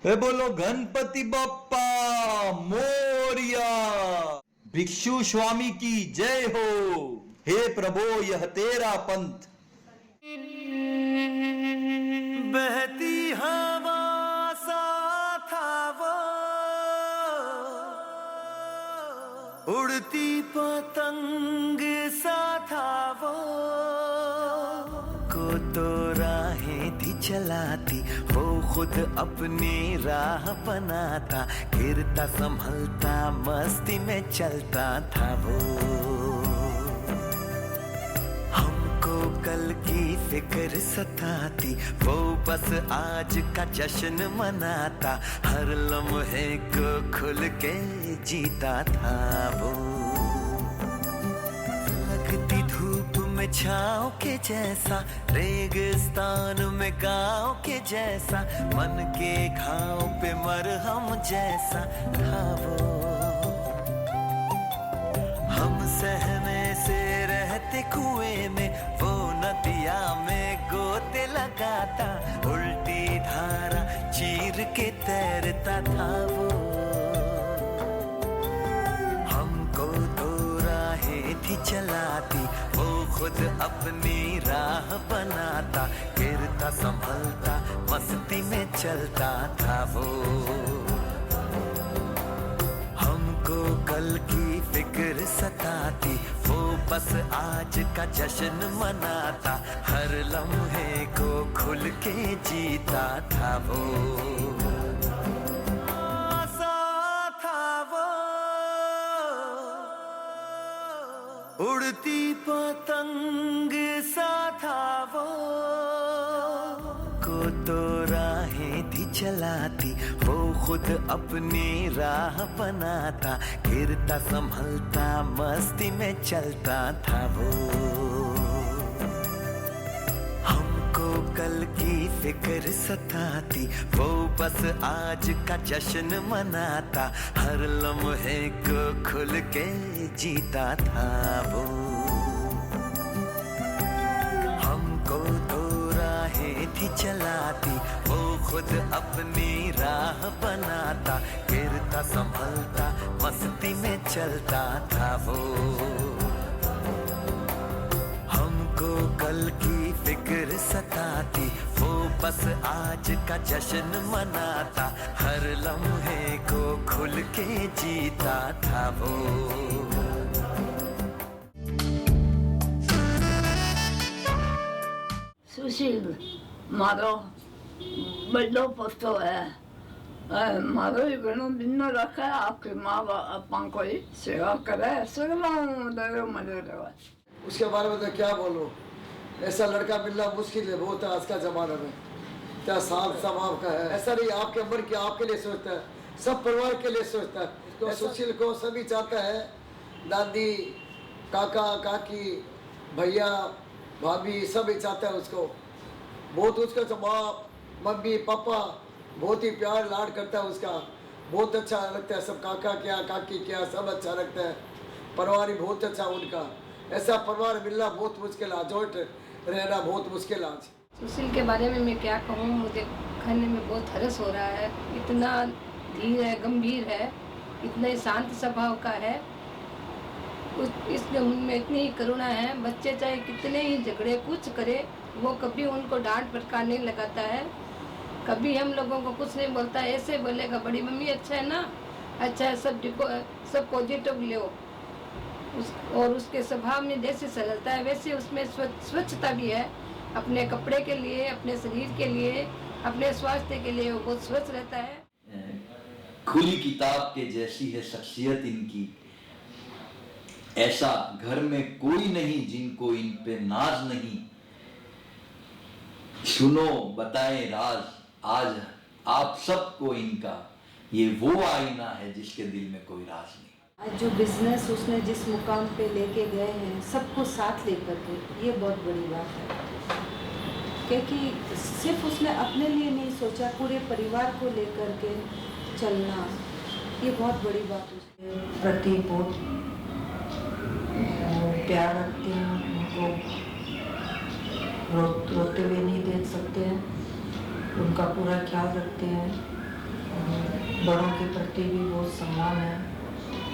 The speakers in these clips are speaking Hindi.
हे बोलो गणपति बप्पा मोरिया। भिक्षु स्वामी की जय हो। हे प्रभो यह तेरा पंथ। बहती हवा सा था वो, उड़ती पतंग सा था वो, को तो राहें थी चलाती, वो खुद अपनी राह बनाता, गिरता संभलता मस्ती में चलता था वो। हमको कल की फिक्र सताती, वो बस आज का जश्न मनाता, हर लम्हे को खुल के जीता था वो। लगती धूप में छाँव के जैसा, रेगिस्तान में गाँव के जैसा, मन के घाव पे मरहम जैसा था वो। हम सहने से रहते कुएं में, वो नदिया में गोते लगाता, उल्टी धारा चीर के तैरता था वो। हमको तो राहें थी चलाती, वो खुद अपनी राह बनाता, गिरता संभलता मस्ती में चलता था वो। हमको कल की फिक्र सताती, वो बस आज का जश्न मनाता, हर लम्हे को खुल के जीता था वो। आसा था वो, उड़ती पतंग सा था वो, को तो राहें थी चलाती, वो खुद अपनी राह बनाता, गिरता संभलता मस्ती में चलता था वो। हमको कल की फिक्र सताती, वो बस आज का जश्न मनाता, हर लम्हे को खुल के जीता था वो। हमको तो राहें थी चलाती, वो खुद अपनी राह बनाता, गिरता संभलता मस्ती में चलता था वो। हमको कल की फिक्र सताती, वो बस आज का जश्न मनाता, हर लम्हे को खुल के जीता था वो। सुशील मारो बड़ो पोतो है। मारो ही घणो दिन रखे, आपकी माँ बापा कोई सेवा करे, सगला डरो मरे रहे। उसके बारे में तो क्या बोलूं, ऐसा लड़का मिलना मुश्किल है बहुत आज का ज़माना में। क्या साल स्वभाव का है, ऐसा नहीं आपके उम्र के आपके लिए सोचता है, सब परिवार के लिए सोचता है। तो सुशील को सभी चाहता है, दादी काका काकी भैया भाभी सभी चाहता है उसको। बहुत उसका माँ मम्मी पापा बहुत ही प्यार लाड करता है उसका, बहुत अच्छा लगता है। सब काका क्या काकी क्या सब अच्छा लगता है, परिवार ही बहुत अच्छा उनका। ऐसा परिवार मिलना बहुत मुश्किल है, जॉइंट रहना बहुत मुश्किल है आज। सुशील के बारे में मैं क्या कहूँ, मुझे कहने में बहुत हर्ष हो रहा है। इतना धीर है, गंभीर है, इतने शांत स्वभाव का है, इसमें उनमें इतनी ही करुणा है। बच्चे चाहे कितने ही झगड़े कुछ करे, वो कभी उनको डांट फटकार नहीं लगाता है, कभी हम लोगों को कुछ नहीं बोलता है। ऐसे बोलेगा बड़ी मम्मी अच्छा है ना, अच्छा है, सब पॉजिटिव ले। और उसके स्वभाव में जैसे सरलता है वैसे उसमें स्वच्छता भी है। अपने कपड़े के लिए, अपने शरीर के लिए, अपने स्वास्थ्य के लिए वो बहुत स्वच्छ रहता है। खुली किताब के जैसी है शख्सियत इनकी, ऐसा घर में कोई नहीं जिनको इन पे नाज नहीं। सुनो बताएं राज आज आप सबको इनका, ये वो आईना है जिसके दिल में कोई राज नहीं। आज जो बिजनेस उसने जिस मुकाम पे लेके गए हैं, सबको साथ लेकर के, ये बहुत बड़ी बात है। क्योंकि सिर्फ उसने अपने लिए नहीं सोचा, पूरे परिवार को लेकर के चलना, ये बहुत बड़ी बात है। प्रति बहुत प्यार रखते हैं, उनको रोते हुए नहीं देख सकते हैं, उनका पूरा ख्याल रखते हैं। बड़ों के प्रति भी बहुत सम्मान है।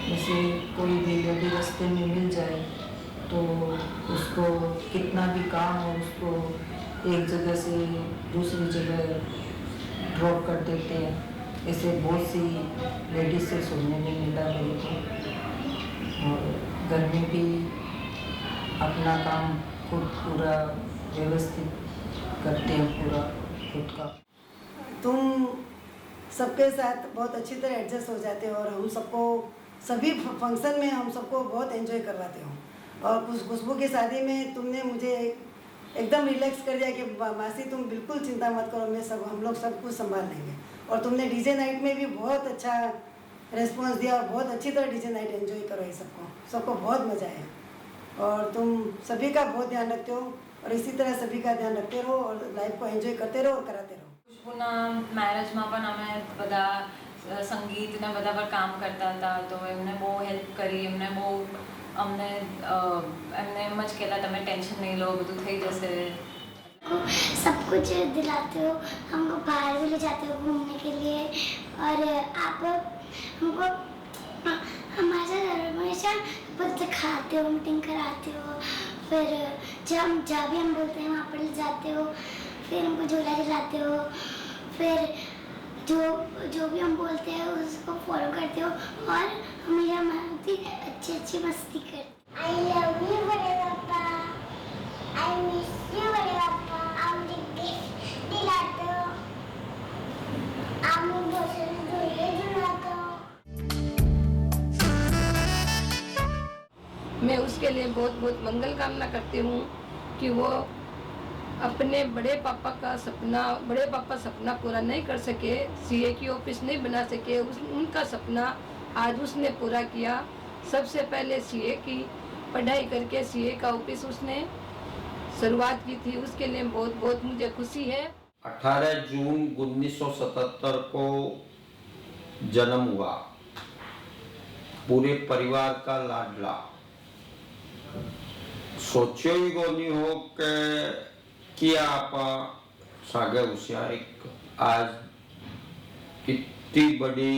जैसे कोई भी लेडी रास्ते में मिल जाए तो उसको कितना भी काम हो उसको एक जगह से दूसरी जगह ड्रॉप कर देते हैं। ऐसे बहुत सी लेडीज से सुनने में मिला मेरे को। और घर में भी अपना काम खुद पूरा व्यवस्थित करते हैं, पूरा खुद का। तुम सबके साथ बहुत अच्छी तरह एडजस्ट हो जाते हो और हम सबको सभी फंक्शन में हम सबको बहुत एंजॉय करवाते हो। और खुशबू की शादी में तुमने मुझे एकदम रिलैक्स कर दिया कि मासी तुम बिल्कुल चिंता मत करो, हम लोग सब कुछ संभाल लेंगे। और तुमने डीजे नाइट में भी बहुत अच्छा रिस्पॉन्स दिया और बहुत अच्छी तरह डीजे नाइट एंजॉय करो। ये सबको बहुत मज़ा आया। और तुम सभी का बहुत ध्यान रखते हो और इसी तरह सभी का ध्यान रखते रहो और लाइफ को एंजॉय करते रहो और कराते रहो। ખુશ્બુના મેરેજમાં પણ અમે બધા સંગીતને બધા પર કામ કરતા હતા, તો એમને બહુ હેલ્પ કરી, એમને બહુ અમને એમને એમ જ કહેતા તમે ટેન્શન નહીં લો, બધું થઈ જશે। सब कुछ दिलाते हो, हमको बाहर भी ले जाते हो घूमने के लिए और आप हमको हमारे साथ हमेशा बहुत सिखाते हो, मीटिंग कराते हो। फिर जहाँ भी हम बोलते हैं वहाँ पर ले जाते हो, फिर हमको झूला दिलाते हो, फिर जो भी हम बोलते हैं उसको फॉलो करते हो और हमेशा हमारी अच्छी मस्ती करते। आई लव यू बड़े पापा, आई मिस यू बड़े पापा, आप मुझे गिफ्ट दिलाते हो, आप मुझे बहुत सारे झूले झुलाते हो। मैं उसके लिए बहुत बहुत मंगल कामना करती हूँ कि वो अपने बड़े पापा सपना पूरा नहीं कर सके, सीए की ऑफिस नहीं बना सके, उनका सपना आज उसने पूरा किया। सबसे पहले सीए की पढ़ाई करके सीए का ऑफिस उसने शुरुआत की थी, उसके लिए बहुत बहुत मुझे खुशी है। 18 जून 1977 को जन्म हुआ, पूरे परिवार का लाडला। सोचो ही को नहीं हो कि आप सागे होशियार एक आज इतनी बड़ी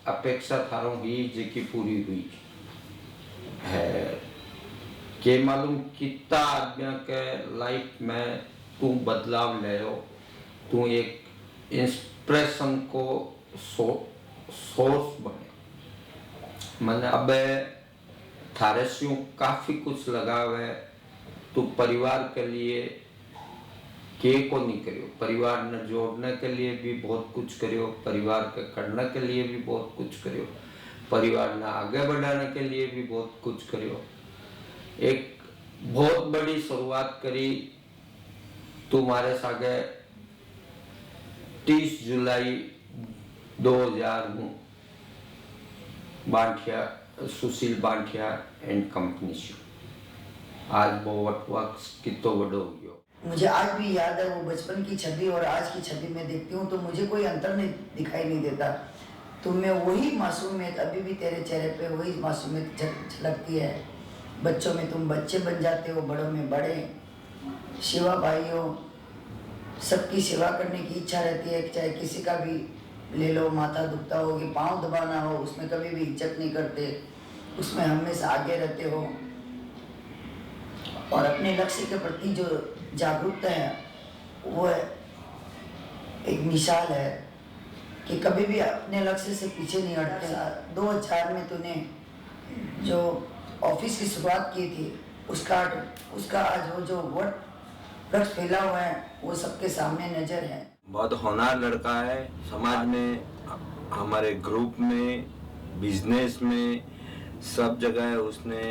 अपेक्षा थारों की जेकी पूरी हुई है के मालूम कितना आदमियों के लाइफ में तू बदलाव ले लो, तू एक इंस्पिरेशन को सोर्स बने। मैंने अब थारे से काफी कुछ लगा है, तू परिवार के लिए के को नहीं करियो, परिवार ने जोड़ने के लिए भी बहुत कुछ करियो, परिवार के करने के लिए भी बहुत कुछ करियो, परिवार ने आगे बढ़ाने के लिए भी बहुत कुछ करियो। एक बहुत बड़ी शुरुआत करी तुम्हारे सागे 30 जुलाई 2000 में बांठिया सुशील बांठिया एंड कंपनी से आज बहुत वक्त कितो बड़ो हो गयो। मुझे आज भी याद है वो बचपन की छवि और आज की छवि में देखती हूँ तो मुझे कोई अंतर नहीं दिखाई नहीं देता। तुम्हें वही मासूमियत अभी भी तेरे चेहरे पे वही मासूमियत झलकती है। बच्चों में तुम बच्चे बन जाते हो, बड़ों में बड़े। सेवा भाई हो, सबकी सेवा करने की इच्छा रहती है, चाहे किसी का भी ले लो, माथा दुखता हो कि पाँव दबाना हो, उसमें कभी भी इज्जत नहीं करते, उसमें हमेशा आगे रहते हो। और अपने लक्ष्य के प्रति जो जागरूकता है वो एक मिसाल है कि कभी भी अपने लक्ष्य से पीछे नहीं हटते। 2004 में तूने जो ऑफिस की शुरुआत की थी उसका आज वो जो वृक्ष फैला हुआ है वो सबके सामने नजर है। बहुत होनहार लड़का है, समाज में, हमारे ग्रुप में, बिजनेस में, सब जगह उसने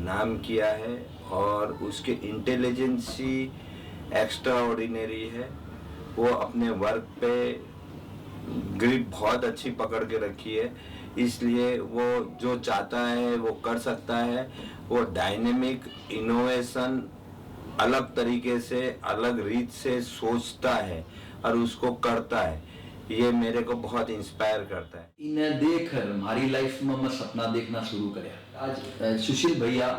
नाम किया है और उसकी इंटेलिजेंसी एक्स्ट्रा ऑर्डिनरी है। वो अपने वर्क पे ग्रिप बहुत अच्छी पकड़ के रखी है, इसलिए वो जो चाहता है वो कर सकता है। वो डायनेमिक इनोवेशन अलग तरीके से, अलग रीत से सोचता है और उसको करता है। ये मेरे को बहुत इंस्पायर करता है। इन्हें देखकर हमारी लाइफ में मैं सपना देखना शुरू कराया। आज सुशील भैया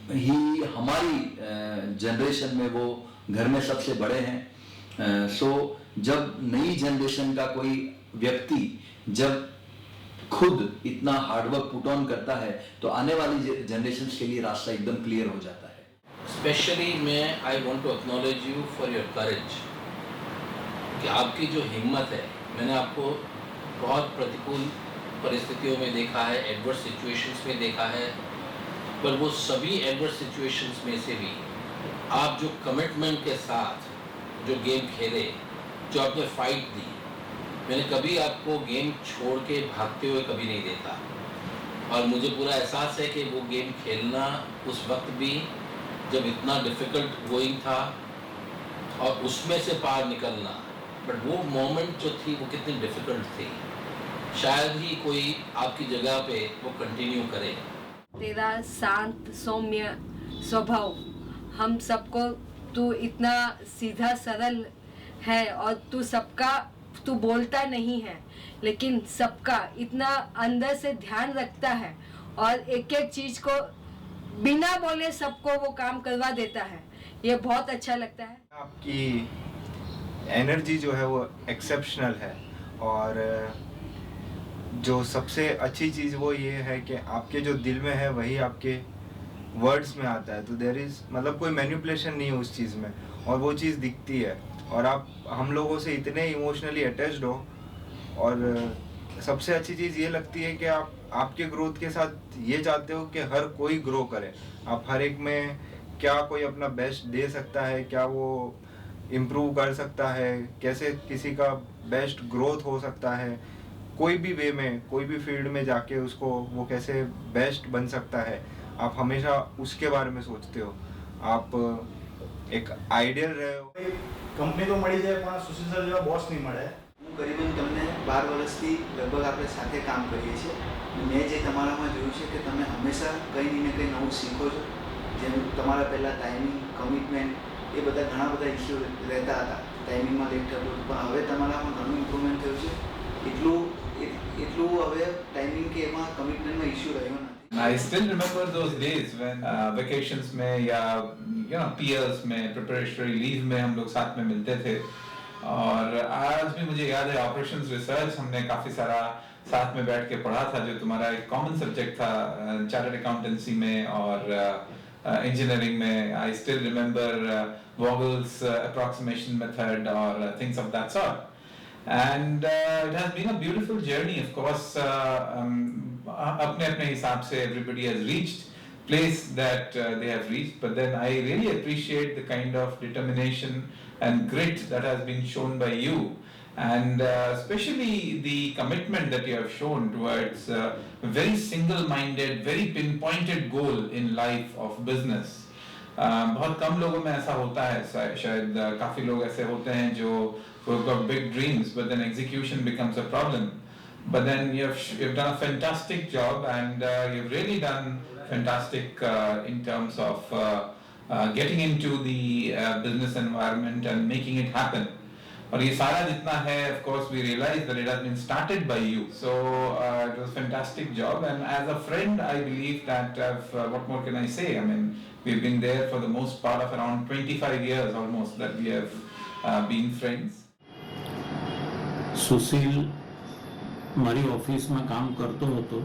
ही हमारी जनरेशन में वो घर में सबसे बड़े हैं। सो जब नई जनरेशन का कोई व्यक्ति जब खुद इतना हार्डवर्क पुट ऑन करता है तो आने वाली जनरेशन के लिए रास्ता एकदम क्लियर हो जाता है। स्पेशली मैं I want to acknowledge you for your courage, कि आपकी जो हिम्मत है, मैंने आपको बहुत प्रतिकूल परिस्थितियों में देखा है, एडवर्स सिचुएशंस में देखा है, पर वो सभी एडवर्स सिचुएशंस में से भी आप जो कमिटमेंट के साथ जो गेम खेले, जो आपने फाइट दी, मैंने कभी आपको गेम छोड़ के भागते हुए कभी नहीं देखा। और मुझे पूरा एहसास है कि वो गेम खेलना उस वक्त भी जब इतना डिफ़िकल्ट गोइंग था और उसमें से पार निकलना, बट वो मोमेंट जो थी वो कितनी डिफ़िकल्ट थी, शायद ही कोई आपकी जगह पे वो कंटिन्यू करे। तेरा शांत सौम्य स्वभाव हम सबको, तू इतना सीधा सरल है और तू बोलता नहीं है लेकिन सबका इतना अंदर से ध्यान रखता है और एक एक चीज को बिना बोले सबको वो काम करवा देता है, ये बहुत अच्छा लगता है। आपकी एनर्जी जो है वो एक्सेप्शनल है और जो सबसे अच्छी चीज़ वो ये है कि आपके जो दिल में है वही आपके वर्ड्स में आता है, तो देयर इज़ मतलब कोई मैनिपुलेशन नहीं है उस चीज़ में और वो चीज़ दिखती है और आप हम लोगों से इतने इमोशनली अटैच्ड हो। और सबसे अच्छी चीज़ ये लगती है कि आप आपके ग्रोथ के साथ ये चाहते हो कि हर कोई ग्रो करे, आप हर एक में क्या कोई अपना बेस्ट दे सकता है, क्या वो इम्प्रूव कर सकता है, कैसे किसी का बेस्ट ग्रोथ हो सकता है, कोई भी वे में कोई भी फील्ड में जाके उसको वो कैसे बेस्ट बन सकता है, आप हमेशा उसके बारे में सोचते हो, आप एक आइडियल रहे हो। કંપની તો મળી જાય પણ સુશીલ સર જેવા બોસ નહીં મળે। હું કરીબન તમને 12 વર્ષથી લગભગ આપણે સાથે કામ કરીએ છીએ। મેં જે તમારામાં જોયું છે કે તમે હંમેશા કંઈ નહીં ને કંઈ નવું શીખો છો, જેમ તમારા પહેલાં ટાઈમિંગ, કમિટમેન્ટ એ બધા ઘણા બધા ઇસ્યુ રહેતા હતા, ટાઈમિંગમાં લેટ થતું હતું, પણ હવે તમારામાં ઘણું ઇમ્પ્રુવમેન્ટ થયું છે। એટલું હવે ટાઈમિંગ કે એમાં કમિટમેન્ટમાં ઇસ્યુ રહ્યો નથી। I still remember those days when vacations में या peers में preparatory leave में हम लोग साथ में मिलते थे और आज भी मुझे याद है operations research हमने काफी सारा साथ में बैठ के पढ़ा था, जो तुम्हारा एक common subject था chartered accountancy में और engineering में। I still remember Vogel's approximation method or things of that sort. And it has been a beautiful journey, of course. अपने हिसाब से everybody has reached place that they have reached, but then I really appreciate the kind of determination and grit that has been shown by you, and especially the commitment that you have shown towards a very single-minded, very pinpointed goal in life of business. बहुत कम लोगों में ऐसा होता है, शायद काफी लोग ऐसे होते हैं जो who've got big dreams but then execution becomes a problem. But then you've done a fantastic job and you've really done fantastic in terms of getting into the business environment and making it happen. और ये सारा जितना है, of course we realize that it has been started by you. So it was a fantastic job, and as a friend I believe that what more can I say? I mean, we've been there for the most part of around 25 years almost that we have been friends. Sushil મારી ઓફિસમાં કામ કરતો હતો,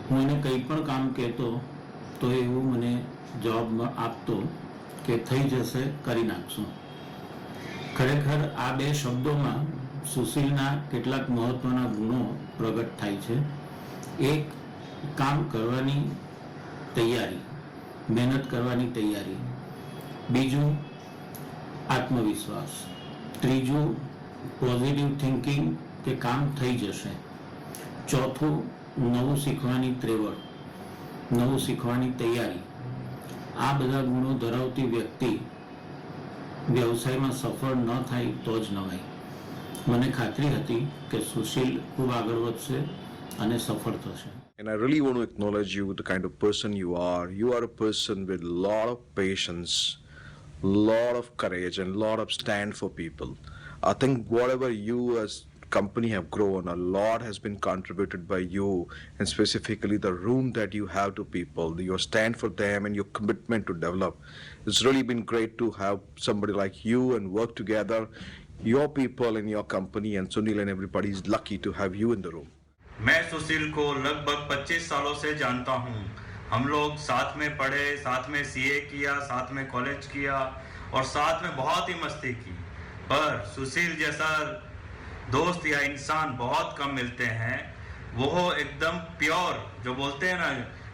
હું એને કંઈ પણ કામ કહેતો તો એવું મને જવાબ આપતો કે થઈ જશે, કરી નાખશું। ખરેખર આ બે શબ્દોમાં સુશીલના કેટલાક મહત્વના ગુણો પ્રગટ થાય છે। એક, કામ કરવાની તૈયારી, મહેનત કરવાની તૈયારી। બીજું, આત્મવિશ્વાસ। ત્રીજું, પોઝિટિવ થિંકિંગ કે કામ થઈ જશે। ચોથું, નવું શીખવાની ત્રેવડ, નવું શીખવાની તૈયારી। આ બધા ગુણો ધરાવતી વ્યક્તિ વ્યવસાયમાં સફળ ન થાય તો જ નવાય। મને ખાતરી હતી કે સુશીલ ખૂબ આગળ વધશે અને સફળ થશે। And I really want to acknowledge you, the kind of person you are. You are a person with a lot of patience, lot of courage and lot of stand for people. I think whatever you as company have grown, a lot has been contributed by you, and specifically the room that you have to people, your stand for them and your commitment to develop. It's really been great to have somebody like you and work together. your people in your company, and Sunil and everybody is lucky to have you in the room. मैं सुशील को लगभग 25 सालों से जानता हूँ। हम लोग साथ में पढ़े, साथ में सीए किया, साथ में कॉलेज किया और साथ में बहुत ही मस्ती की। पर सुशील जैसा दोस्त या इंसान बहुत कम मिलते हैं। वो एकदम प्योर, जो बोलते हैं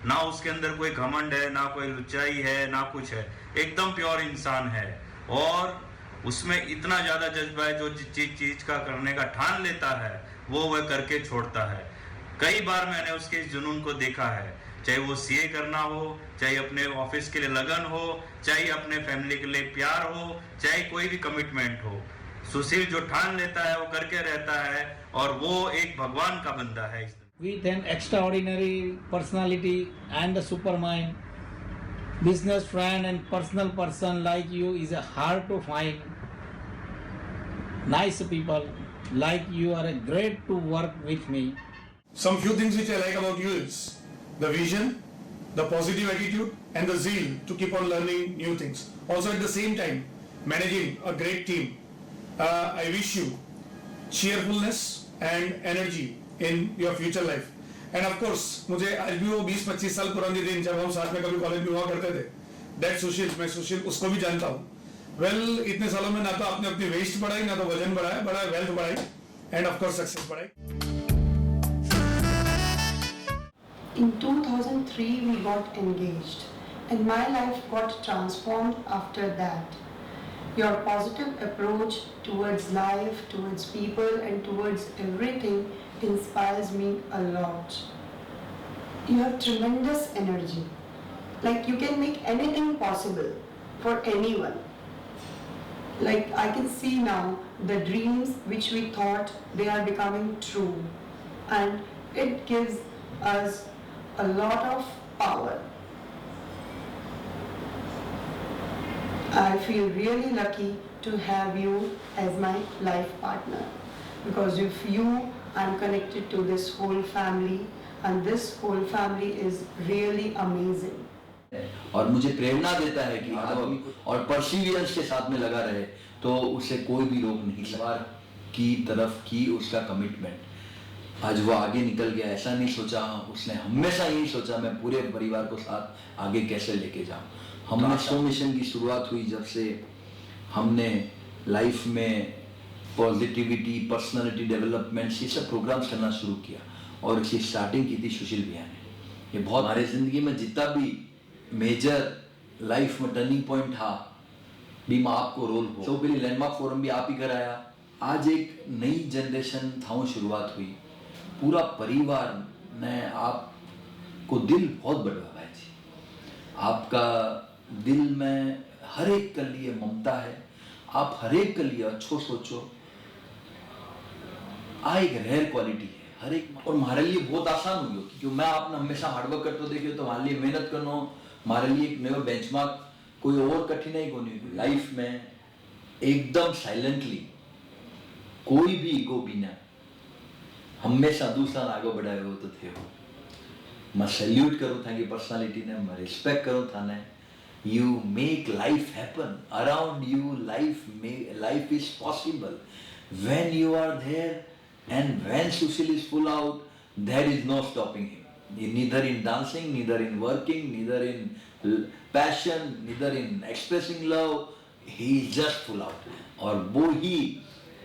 ना उसके अंदर कोई घमंड है, ना कोई लुच्चाई है, ना कुछ है, एकदम प्योर इंसान है। और उसमें इतना ज़्यादा जज्बा है, जो चीज़ का करने का ठान लेता है वो वह करके छोड़ता है। कई बार मैंने उसके इस जुनून को देखा है, चाहे वो सीए करना हो, चाहे अपने ऑफिस के लिए लगन हो, चाहे अपने फैमिली के लिए प्यार हो, चाहे कोई भी कमिटमेंट हो, सुशील जो ठान लेता है वो करके रहता है और वो एक भगवान का बंदा है। With an extraordinary personality and a super mind, business friend and personal person like you is hard to find. Nice people like you are great to work with me. Some few things which I like about you is the vision, the positive attitude and the zeal to keep on learning new things. Also at the same time, managing a great team. I wish you cheerfulness and energy in your future life. And of course, मुझे आज भी वो 20-25 साल पुरानी दिन जब हम साथ में कभी कॉलेज में हुआ करते थे, that सुशील, मैं सुशील उसको भी जानता हूँ। Well, इतने सालों में ना तो आपने अपनी वेस्ट बढ़ाई, ना तो वजन बढ़ाया, वेल्थ बढ़ाई, and of course सक्सेस बढ़ाई। In 2003 we got engaged and my life got transformed after that. Your positive approach towards life, towards people and towards everything inspires me a lot. You have tremendous energy. Like you can make anything possible for anyone. Like I can see now the dreams which we thought they are becoming true, and it gives us a lot of power. I feel really lucky to have you as my life partner, because with you I'm connected to this whole family and this whole family is really amazing. और मुझे प्रेरणा देता है कि आदमी और परसिवियरेंस के साथ में लगा रहे तो उसे कोई भी रोक नहीं सकता। की तरफ की उसका कमिटमेंट, आज वो आगे निकल गया, ऐसा नहीं सोचा, उसने हमेशा यही सोचा मैं पूरे परिवार को साथ आगे कैसे लेके जाऊं। हमने शो मिशन की शुरुआत हुई जब से हमने लाइफ में पॉजिटिविटी, पर्सनालिटी डेवलपमेंट ये सब प्रोग्राम्स करना शुरू किया और इसकी स्टार्टिंग की थी सुशील भैया ने। ये बहुत हमारे जिंदगी में जितना भी मेजर लाइफ में टर्निंग पॉइंट था, बीमा आपको रोल हो, तो पहले लैंडमार्क फोरम भी आप ही कराया। आज एक नई जनरेशन था शुरुआत हुई, पूरा परिवार ने आपको दिल बहुत बढ़ावा है जी। आपका दिल में हर एक के लिए ममता है, आप हर एक के लिए अच्छो सोचो, आ एक रेयर क्वालिटी है हर एक। और हमारे लिए बहुत आसान हुई क्योंकि मैं आपने हमेशा हार्डवर्क करते देखे तो हमारे लिए मेहनत करना, हमारे लिए एक नया बेंचमार्क कोई और कठिनाई को नहीं। लाइफ में एकदम साइलेंटली कोई भी ईगो बिना हमेशा दूसरा आगे बढ़ाए हो तो थे हो। मैं सैल्यूट करूँ था कि पर्सनालिटी ने, मैं रिस्पेक्ट करूँ था ने। You make life happen around you. Life is possible when you are there, and when Sushil is full out, there is no stopping him. Neither in dancing, neither in working, neither in passion, neither in expressing love. He is just full out. और वो ही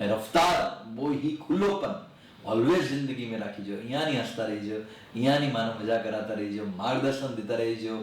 रफ्तार, वो ही खुलोपन ऑलवेज जिंदगी में रखी जो, यहाँ नहीं हंसता रही जो, यहाँ नहीं मानो मजा कराता रही जो, मार्गदर्शन देता रही जो,